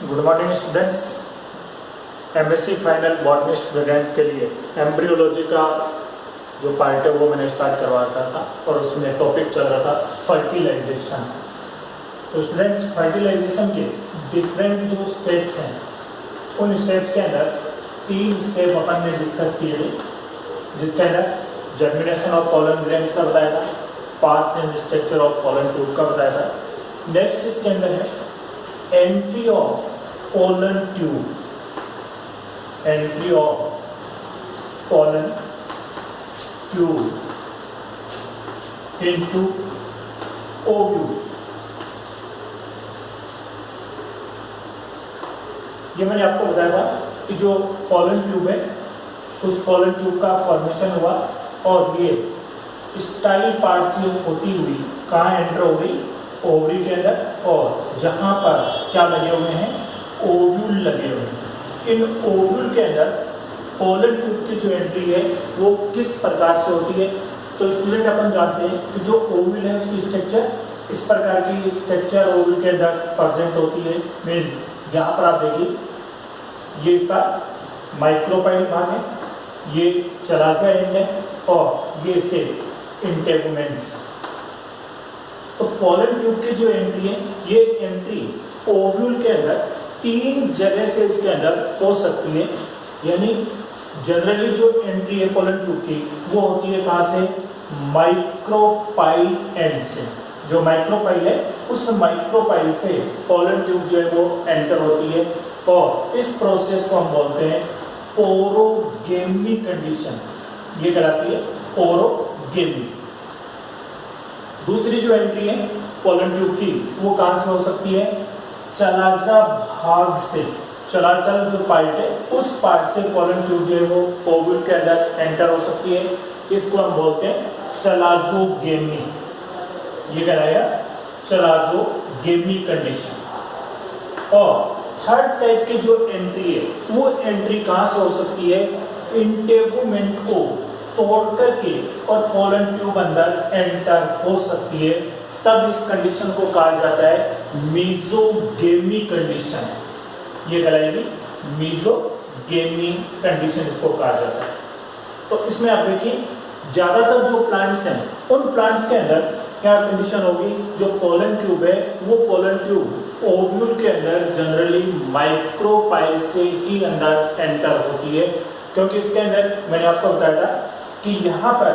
Good morning students. MSc final botany student के लिए embryology का जो पार्ट है वो मैंने स्टार्ट करवा रखा था और उसमें टॉपिक चल रहा था फर्टिलाइजेशन। तो स्टूडेंट्स, फर्टिलाइजेशन के डिफरेंट जो स्टेप्स हैं उन स्टेप्स के अंदर 3 स्टेप अपन ने डिस्कस किए थे, जिसके अंदर जर्मिनेशन ऑफ पॉलन ग्रेन्स का बताया था, path and structure of pollen tube का बताया था। नेक्स्ट इसके अंदर है entry of pollen tube, entry of pollen tube into ovule। ये मैंने आपको बताया था कि जो pollen tube है उस pollen tube का फॉर्मेशन हुआ और ये स्टाइल पार्ट से होती हुई कहाँ एंटर हो गई, ओवरी के अंदर, और जहाँ पर क्या लगे हुए हैं, ओव्यूल लगे हुए हैं। इन ओव्यूल के अंदर पोलन ट्यूब की जो एंट्री है वो किस प्रकार से होती है। तो स्टूडेंट अपन जानते हैं कि जो ओव्यूल है उसकी स्ट्रक्चर इस प्रकार की स्ट्रक्चर ओव्यूल के अंदर प्रेजेंट होती है। मीन्स यहाँ पर आप देखिए, ये इसका माइक्रोपाइल भाग है, ये चलाजा एंड है और ये इसके इंटेगुमेंट्स। तो पोलन ट्यूब की जो एंट्री है, ये एंट्री ओव्यूल के अंदर 3 जगह से इसके अंदर हो सकती है। यानी जनरली जो एंट्री है पोलन ट्यूब की वो होती है कहाँ से, माइक्रोपाइल एंड से। जो माइक्रोपाइल है उस माइक्रोपाइल से पोलन ट्यूब जो है वो एंटर होती है और इस प्रोसेस को हम बोलते हैं पोरोगेमी कंडीशन। ये कहलाती है पोरोगेमी। दूसरी जो एंट्री है पोलन ट्यूब की वो कहाँ से हो सकती है, चलाजा भाग से। चलाजा जो पार्ट है उस पार्ट से पोलन ट्यूब जो है वो ओव्यूल के अंदर एंटर हो सकती है। इसको हम बोलते हैं चलाजोगेमी। ये कहलाएगा चलाजोगेमी कंडीशन। और थर्ड टाइप की जो एंट्री है वो एंट्री कहाँ से हो सकती है, इंटेगुमेंट को तोड़ करके और पोलन ट्यूब अंदर एंटर हो सकती है। तब इस कंडीशन को कहा जाता है मीजोगेमी कंडीशन। ये कहलाएगी मीजोगेमी कंडीशन, इसको कहा जाता है। तो इसमें आप देखिए, ज्यादातर जो प्लांट्स हैं उन प्लांट्स के अंदर क्या कंडीशन होगी, जो पोलन ट्यूब है वो पोलन ट्यूब ओव्यूल के अंदर जनरली माइक्रोपाइल से ही अंदर एंटर होती है। क्योंकि इसके अंदर मैंने आपको बताया था कि यहाँ पर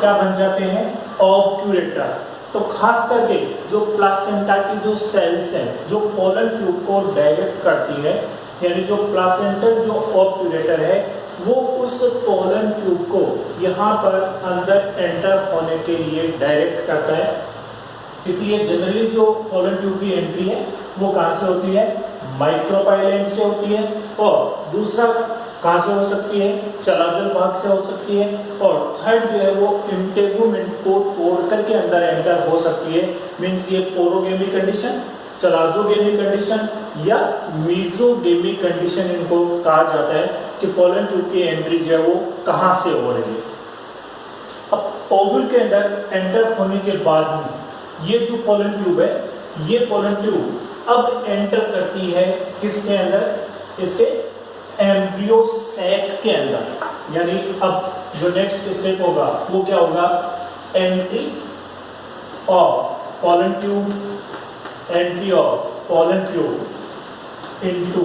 क्या बन जाते हैं, ऑब्ट्यूरेटर। तो खास करके जो प्लासेंटा की जो सेल्स हैं जो पोलन ट्यूब को डायरेक्ट करती है, यानी जो प्लासेंटल जो ऑब्ट्यूरेटर है वो उस पोलन ट्यूब को यहाँ पर अंदर एंटर होने के लिए डायरेक्ट करता है। इसलिए जनरली जो पोलन ट्यूब की एंट्री है वो कहाँ से होती है, माइक्रोपाइल एंड से होती है। और दूसरा कहाँ से हो सकती है, चलाजल भाग से हो सकती है। और थर्ड जो है वो इंटेगुमेंट को तोड़ करके अंदर एंटर हो सकती है। मीन्स ये पोरोगेमी कंडीशन, चलाजोगेमी कंडीशन या मीजोगेमी कंडीशन इनको कहा जाता है कि पोलन ट्यूब की एंट्री जो है वो कहाँ से हो रही है। अब ओव्यूल के अंदर एंटर होने के बाद में ये जो पोलन ट्यूब है, ये पोलन ट्यूब अब एंटर करती है किसके अंदर, इसके एम्ब्रियो सैक के अंदर। यानी अब जो नेक्स्ट स्टेप होगा वो क्या होगा, entry of pollen tube, entry of pollen tube into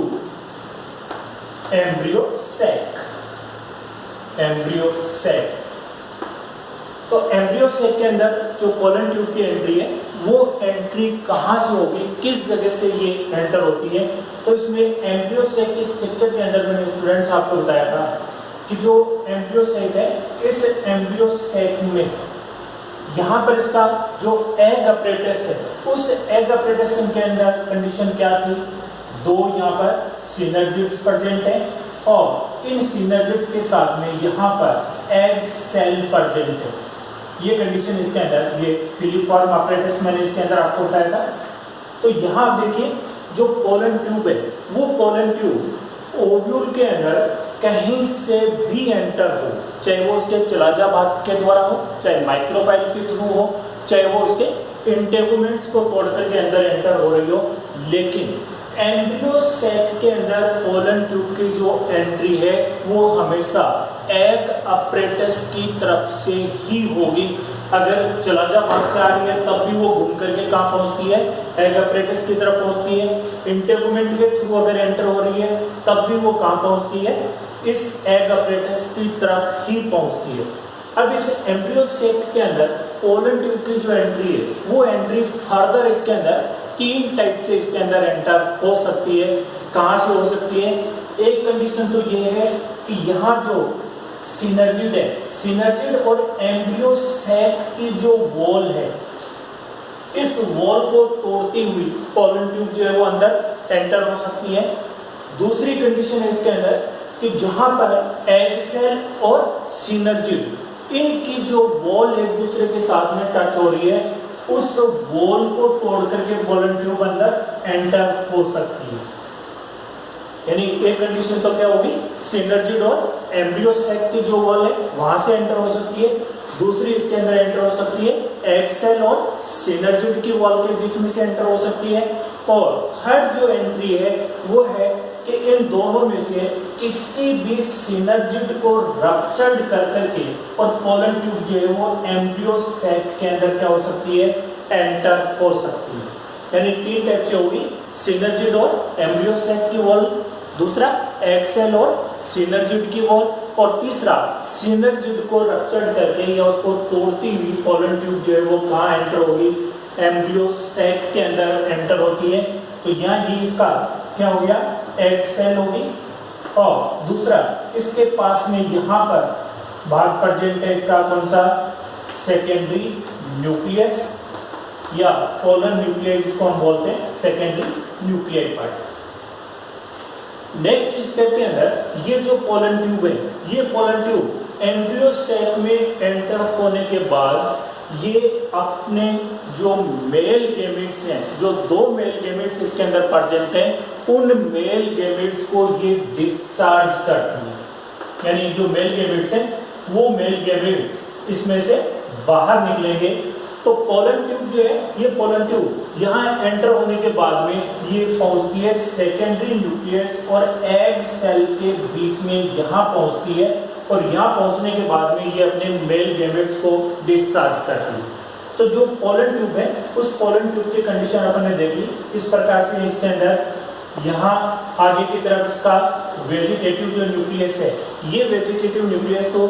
embryo sac, embryo sac. तो एम्ब्रियो सैक के अंदर जो पोलन ट्यूब की एंट्री है वो एंट्री कहाँ से होगी, किस जगह से ये एंटर होती है। तो इसमें एम्ब्रियो सैक के स्ट्रक्चर के अंदर मैंने स्टूडेंट्स आपको बताया था कि जो एम्ब्रियो सैक है, इस एम्ब्रियो सैक में यहाँ पर इसका जो एग अपरेटस है उस एग अपरेटस के अंदर कंडीशन क्या थी, 2 यहाँ पर सिनर्जिड्स प्रेजेंट है और इन सिनर्जिड्स के साथ में यहाँ पर एग सेल प्रेजेंट है। ये कंडीशन इसके अंदर, ये फिलीफॉर्म अपरेटस मैंने इसके अंदर आपको बताया था। तो यहाँ आप देखिए, जो पोलन ट्यूब है वो पोलन ट्यूब ओव्यूल के अंदर कहीं से भी एंटर हो, चाहे वो उसके चलाजा भाग के द्वारा हो, चाहे माइक्रोपाइल के थ्रू हो, चाहे वो उसके इंटेगुमेंट्स को तोड़ करके अंदर एंटर हो रही हो, लेकिन एम्ब्रियो सैक के अंदर पोलन ट्यूब की जो एंट्री है वो हमेशा एग अपरेटस की तरफ से ही होगी। अगर चलाजा भाग से आ रही है तब भी वो घूम करके कहाँ पहुंचती है, एग अपरेटस की तरफ पहुंचती है। इंटेगुमेंट के थ्रू अगर एंटर हो रही है तब भी वो कहाँ पहुंचती है, इस एग अपरेटस की तरफ ही पहुंचती है। अब इस एम्ब्रियो सैक के अंदर पोलन ट्यूब की जो एंट्री है वो एंट्री फर्दर इसके अंदर 3 टाइप से इसके अंदर एंटर हो सकती है। कहाँ से हो सकती है? एक कंडीशन तो ये है कि यहाँ जो सिनर्जिड है, सिनर्जिड और एम्ब्रियो सैक की जो वॉल है, इस वॉल को तोड़ती हुई पोलन ट्यूब जो है वो अंदर एंटर हो सकती है। दूसरी कंडीशन है इसके अंदर कि जहां पर एग सेल और सिनर्जिड इनकी जो वॉल एक दूसरे के साथ में टच हो रही है, उस वॉल को तोड़ करके पोलन ट्यूब अंदर एंटर हो सकती है। यानी एक कंडीशन तो क्या होगी, सिनर्जिड और एम्ब्रियो सैक की जो वॉल है वहां से एंटर हो सकती है। दूसरी इसके अंदर एंटर हो सकती है एग सेल और सिनर्जिड की वॉल के बीच में से एंटर हो सकती है। और थर्ड जो एंट्री है वो है कि इन दोनों में से किसी भी सिनर्जिड को रप्चर्ड कर करके और पोलन ट्यूब जो है वो एम्ब्रियो सैक के अंदर क्या हो सकती है, एंटर हो सकती है। यानी 3 टाइप से होगी, सिनर्जिड और एम्ब्रियो सैक की वॉल, दूसरा एग सेल और सिनर्जिड की वॉल, और तीसरा सिनर्जिड को रप्चर्ड करके या उसको तोड़ती हुई पोलन ट्यूब जो है वो कहाँ एंटर होगी, एम्ब्रियो सैक के अंदर एंटर होती है। तो यहाँ ये इसका क्या हो गया, एग सेल होगी। और दूसरा इसके पास में यहाँ पर भाग प्रेजेंट है इसका कौन सा, सेकेंडरी न्यूक्लियस या पोलर न्यूक्लियस जिसको हम बोलते हैं, secondary nuclei part. Next step के अंदर ये जो पोलन ट्यूब है, ये पोलन ट्यूब एम्ब्रियो सैक में एंटर होने के बाद ये अपने जो मेल गैमेट्स हैं, जो 2 मेल गैमेट्स इसके अंदर प्रेजेंट हैं, उन मेल गैमेट्स को ये डिस्चार्ज करती है। यानी जो मेल गैमेट्स हैं वो मेल गैमेट्स इसमें से बाहर निकलेंगे। तो पोलन ट्यूब जो है, ये पोलन ट्यूब यहाँ एंटर होने के बाद में ये पहुंचती है सेकेंडरी न्यूक्लियस और एग सेल के बीच में यहाँ पहुंचती है, और यहाँ पहुंचने के बाद में ये अपने मेल गैमेट्स को डिस्चार्ज करती है। तो जो पोलन ट्यूब है उस पोलन ट्यूब की कंडीशन अपन ने देखी इस प्रकार से, इसके अंदर यहाँ आगे की तरफ इसका वेजिटेटिव जो न्यूक्लियस है, ये वेजिटेटिव न्यूक्लियस तो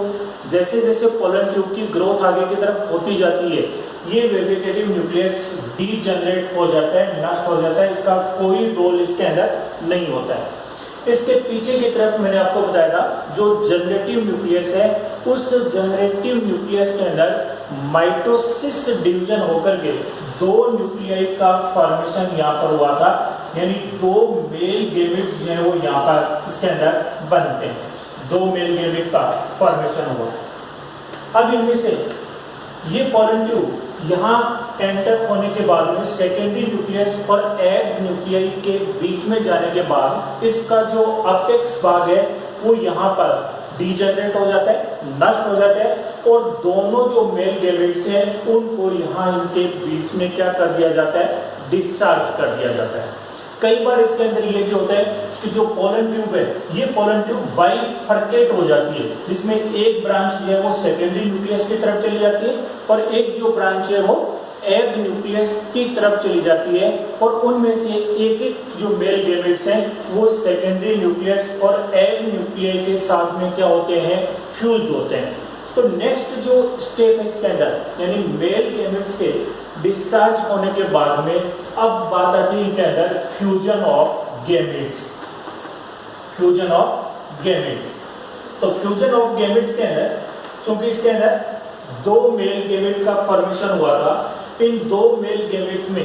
जैसे जैसे पोलन ट्यूब की ग्रोथ आगे की तरफ होती जाती है, ये वेजिटेटिव न्यूक्लियस डीजनरेट हो जाता है, नष्ट हो जाता है, इसका कोई रोल इसके अंदर नहीं होता है। इसके पीछे की तरफ मैंने आपको बताया था जो जनरेटिव न्यूक्लियस है, उस जनरेटिव न्यूक्लियस के अंदर माइटोसिस डिवीजन होकर के 2 न्यूक्लियाई का फॉर्मेशन यहाँ पर हुआ था। यानी 2 मेल गैमेट्स जो है वो यहाँ पर इसके अंदर बनते हैं, 2 मेल गैमेट का फॉर्मेशन हुआ। अब इनमें से ये पोलन ट्यूब यहाँ एंटर होने के बाद में सेकेंडरी न्यूक्लियस और एग न्यूक्लियाई के बीच में जाने के बाद इसका जो अपेक्स भाग है वो यहाँ पर डीजनरेट हो जाता है, नष्ट हो जाता है, और दोनों जो मेल गैमेट्स हैं उनको यहाँ इनके बीच में क्या कर दिया जाता है, डिस्चार्ज कर दिया जाता है। कई बार इसके अंदर ये भी होता है कि जो पोलन ट्यूब है, ये पोलन ट्यूब बाइफरकेट हो जाती है, जिसमें एक ब्रांच जो है वो सेकेंडरी न्यूक्लियस की तरफ चली जाती है और एक जो ब्रांच है वो एग न्यूक्लियस की तरफ चली जाती है, और उनमें से एक एक जो मेल गैमेट्स हैं वो सेकेंडरी न्यूक्लियस और एग न्यूक्लियाई के साथ में क्या होते हैं, फ्यूज्ड होते हैं। तो नेक्स्ट जो स्टेप है इसके अंदर यानी मेल गैमेट्स के डिस्चार्ज होने के बाद में अब बात आती है इनके अंदर fusion of gametes. Fusion of gametes, तो फ्यूजन ऑफ गैमेट्स के अंदर चूंकि इसके अंदर 2 मेल गैमेट का फॉर्मेशन हुआ था, इन 2 मेल गैमेट में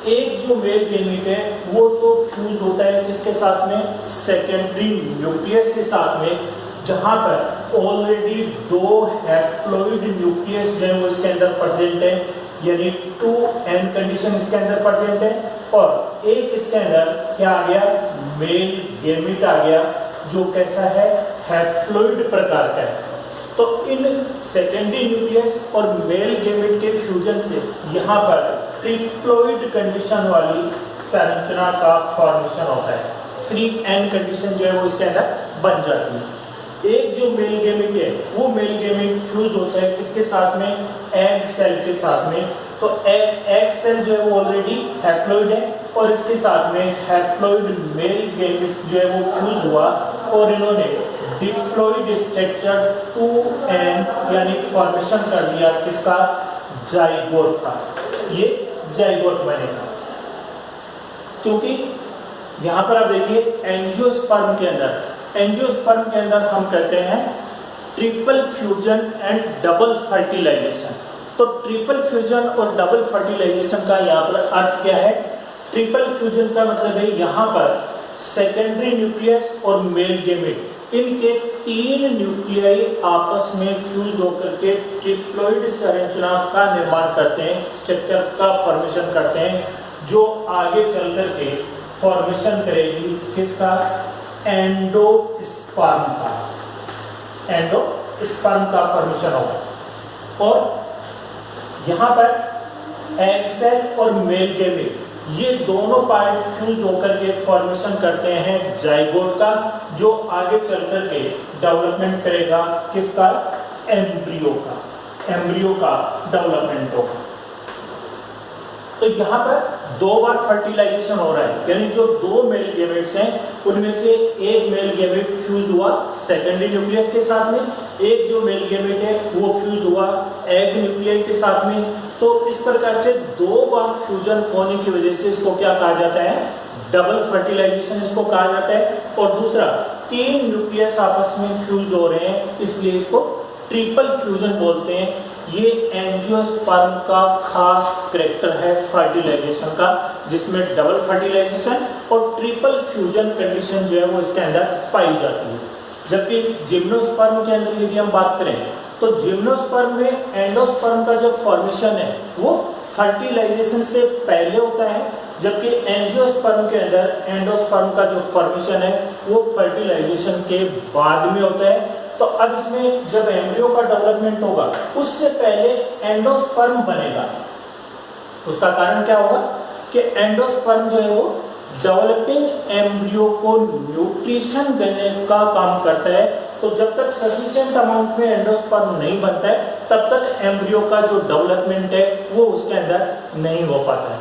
एक जो मेल गैमेट है वो तो फ्यूज होता है किसके साथ में, सेकेंडरी न्यूक्लियस के साथ में, जहां पर ऑलरेडी 2 हैप्लॉइड न्यूक्लियस जो है वो इसके अंदर प्रेजेंट है, यानी 2n कंडीशन इसके अंदर प्रेजेंट है, और एक इसके अंदर क्या आ गया, मेल गैमेट आ गया जो कैसा है, हैप्लॉइड प्रकार का है। तो इन सेकेंडरी न्यूक्लियस और मेल गैमेट के फ्यूजन से यहाँ पर ट्रिप्लॉइड कंडीशन वाली संरचना का फॉर्मेशन होता है। 3n कंडीशन जो है वो इसके अंदर बन जाती है। एक जो मेल गेमेट है वो मेल गेमेट फ्यूज होता है किसके साथ में, एग सेल के साथ में। तो एग सेल जो है वो ऑलरेडी हैप्लॉइड है और इसके साथ में हैप्लॉइड मेल गेमेट जो है वो फ्यूज हुआ और इन्होंने डिप्लॉइड स्ट्रक्चर 2n यानी फॉर्मेशन कर दिया किसका, जाइगोट का। ये जाइगोट बनेगा। क्योंकि यहाँ पर आप देखिए एंजियोस्पर्म के अंदर हम कहते हैं triple fusion and double fertilization. तो ट्रिपल फ्यूजन और डबल फर्टिलाइजेशन का यहाँ पर अर्थ क्या है। ट्रिपल फ्यूजन का मतलब है यहाँ पर सेकेंडरी न्यूक्लियस और मेल गेमेट इनके 3 न्यूक्लियाई आपस में फ्यूज होकर के ट्रिप्लॉइड संरचना का निर्माण करते हैं, स्ट्रक्चर का फॉर्मेशन करते हैं, जो आगे चल कर के फॉर्मेशन करेगी किसका, एंडोस्पर्म का फॉर्मेशन होगा। और यहाँ पर एग सेल और मेल गेमेट ये दोनों पार्ट फ्यूज होकर के फॉर्मेशन करते हैं जाइगोट का, जो आगे चलकर के डेवलपमेंट करेगा किसका, एम्ब्रियो का डेवलपमेंट होगा। तो यहाँ पर 2 बार फर्टिलाइजेशन हो रहा है, यानी जो 2 मेल गेमेट्स हैं उनमें से एक मेल गेमेट फ्यूज हुआ सेकेंडरी न्यूक्लियस के साथ में, एक जो मेल गेमेट है वो फ्यूज हुआ एग न्यूक्लियस के साथ में। तो इस प्रकार से 2 बार फ्यूजन होने की वजह से इसको क्या कहा जाता है, डबल फर्टिलाइजेशन इसको कहा जाता है। और दूसरा 3 न्यूक्लियस आपस में फ्यूज हो रहे हैं, इसलिए इसको ट्रिपल फ्यूजन बोलते हैं। ये एंजियोस्पर्म का खास करैक्टर है फर्टिलाइजेशन का, जिसमें डबल फर्टिलाइजेशन और ट्रिपल फ्यूजन कंडीशन जो है वो इसके अंदर पाई जाती है। जबकि जिम्नोस्पर्म के अंदर यदि हम बात करें तो जिम्नोस्पर्म में एंडोस्पर्म का जो फॉर्मेशन है वो फर्टिलाइजेशन से पहले होता है, जबकि एंजियोस्पर्म के अंदर एंडोस्पर्म का जो फॉर्मेशन है वो फर्टिलाइजेशन के बाद में होता है। तो अब इसमें जब एम्ब्रियो का डेवलपमेंट होगा उससे पहले एंडोस्पर्म बनेगा। उसका कारण क्या होगा कि एंडोस्पर्म जो है वो डेवलपिंग एम्ब्रियो को न्यूट्रिशन देने का काम करता है। तो जब तक सफिशिएंट अमाउंट में एंडोस्पर्म नहीं बनता है तब तक एम्ब्रियो का जो डेवलपमेंट है वो उसके अंदर नहीं हो पाता है।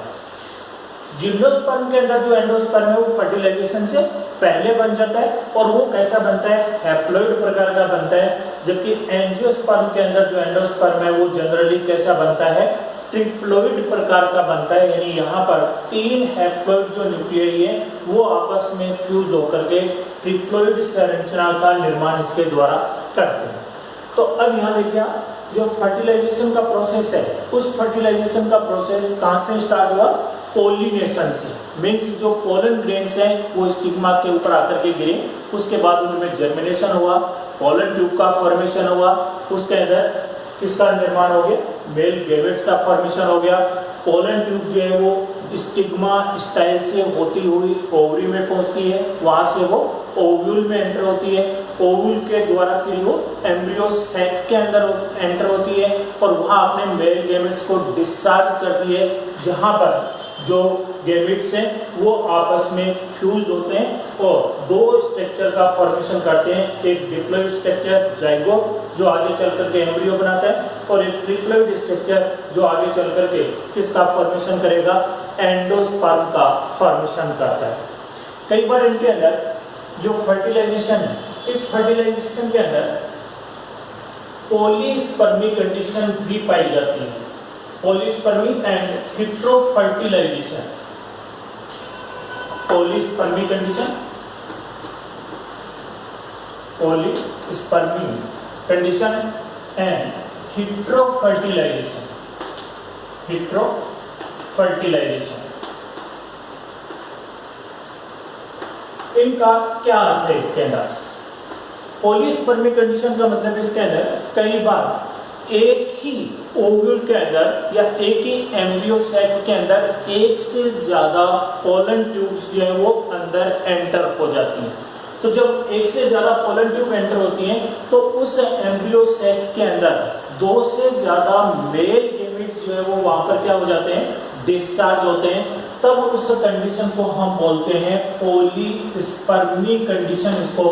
जिम्नोस्पर्म के अंदर जो एंडोस्पर्म है वो फर्टिलाइजेशन से पहले बन जाता है और वो कैसा बनता है, हैप्लॉइड प्रकार का बनता है। जबकि एंजियोस्पर्म के अंदर जो एंडोस्पर्म है वो जनरली कैसा बनता है, ट्रिप्लॉइड प्रकार का बनता है। यानी यहाँ पर 3 हैप्लॉइड जो न्यूक्लियाई है वो आपस में फ्यूज होकर के ट्रिप्लॉइड संरचना का निर्माण इसके द्वारा करते हैं। तो अब यहाँ देखिए जो फर्टिलाइजेशन का प्रोसेस है उस फर्टिलाइजेशन का प्रोसेस कहाँ से स्टार्ट हुआ, पोलिनेशन से। मीन्स जो पोलन ग्रेन्स हैं वो स्टिग्मा के ऊपर आकर के गिरे, उसके बाद उनमें जर्मिनेशन हुआ, पोलन ट्यूब का फॉर्मेशन हुआ, उसके अंदर किसका निर्माण हो गया, मेल गेमेट्स का फॉर्मेशन हो गया। पोलन ट्यूब जो है वो स्टिग्मा स्टाइल से होती हुई ओवरी में पहुंचती है, वहां से वो ओव्यूल में एंटर होती है, ओव्यूल के द्वारा फिर वो एम्ब्रियो सैक के अंदर एंटर होती है और वहां अपने मेल गेमेट्स को डिस्चार्ज करती है, जहां पर जो गेमेट्स हैं वो आपस में फ्यूज होते हैं और 2 स्ट्रक्चर का फॉर्मेशन करते हैं। एक डिप्लॉइड स्ट्रक्चर जाइगोट जो आगे चल करके एम्ब्रियो बनाता है और एक ट्रिप्लॉइड स्ट्रक्चर जो आगे चल करके किसका फॉर्मेशन करेगा, एंडोस्पर्म का फॉर्मेशन करता है। कई बार इनके अंदर जो फर्टिलाइजेशन है, इस फर्टिलाइजेशन के अंदर पॉलीस्पर्मी कंडीशन भी पाई जाती है। Polyspermy and heterofertilization, polyspermy condition, polyspermy condition and heterofertilization, heterofertilization, इनका क्या अर्थ है इसके अंदर। पॉलीस्पर्मी कंडीशन का मतलब इसके अंदर कई बार एक ही ओव्यूल के अंदर या एक ही एम्ब्रियो सैक के अंदर एक से ज्यादा पोलन ट्यूब्स जो है वो अंदर एंटर हो जाती हैं। तो जब एक से ज्यादा पोलन ट्यूब एंटर होती हैं तो उस एम्ब्रियो सैक के अंदर 2 से ज्यादा मेल गेमेट्स जो है वो वहां पर क्या हो जाते हैं, डिस्चार्ज होते हैं तब उस कंडीशन को हम बोलते हैं पॉलीस्पर्मी कंडीशन, इसको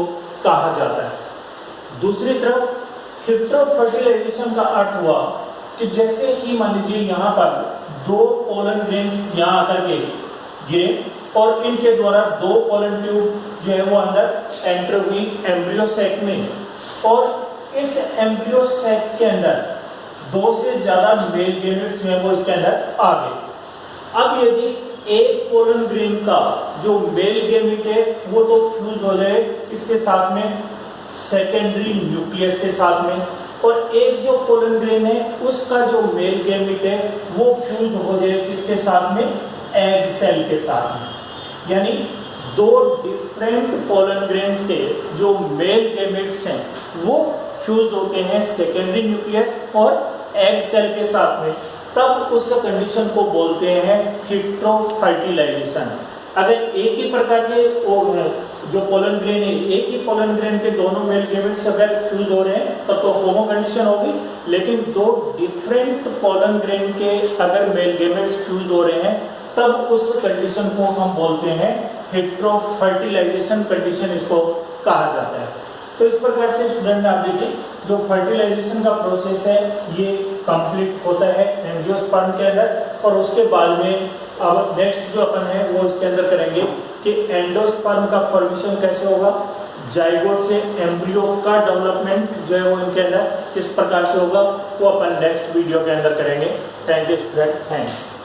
कहा जाता है। दूसरी तरफ हेटेरोफर्टिलाइजेशन का अर्थ हुआ कि जैसे ही मान लीजिए यहाँ पर दो पोलन ग्रेन्स यहाँ आकर के गिरे और इनके द्वारा दो पोलन ट्यूब जो है वो अंदर एंटर हुई एम्ब्रियो सैक में, और इस एम्ब्रियो सैक के अंदर दो से ज्यादा मेल गैमेट्स जो है वो इसके अंदर आ गए। अब यदि एक पोलन ग्रेन का जो मेल गैमेट है वो तो फ्यूज हो जाए इसके साथ में सेकेंडरी न्यूक्लियस के साथ में, और एक जो पोलन ग्रेन है उसका जो मेल गैमेट है वो फ्यूज हो जाए किसके साथ में, एग सेल के साथ में। यानी दो डिफरेंट पोलन ग्रेन्स के जो मेल गैमेट्स हैं वो फ्यूज होते हैं सेकेंडरी न्यूक्लियस और एग सेल के साथ में, तब उस कंडीशन को बोलते हैं हेटेरोफर्टिलाइजेशन। अगर एक ही प्रकार के जो पोलन ग्रेन है, एक ही पोलन ग्रेन के दोनों मेल गैमेट्स अगर फ्यूज हो रहे हैं तब तो होमो कंडीशन होगी, लेकिन दो डिफरेंट पोलन ग्रेन के अगर मेल गैमेट्स फ्यूज हो रहे हैं तब उस कंडीशन को हम बोलते हैं हेटेरोफर्टिलाइजेशन कंडीशन, इसको कहा जाता है। तो इस प्रकार से स्टूडेंट आप देखिए जो फर्टिलाइजेशन का प्रोसेस है ये कंप्लीट होता है एंजियोस्पर्म के अंदर, और उसके बाद में अब नेक्स्ट जो अपन है वो इसके अंदर करेंगे कि एंडोस्पर्म का फॉर्मेशन कैसे होगा, जाइगोट से एम्ब्रियो का डेवलपमेंट जो है वो इनके अंदर किस प्रकार से होगा, वो अपन नेक्स्ट वीडियो के अंदर करेंगे। Thank you student, thanks.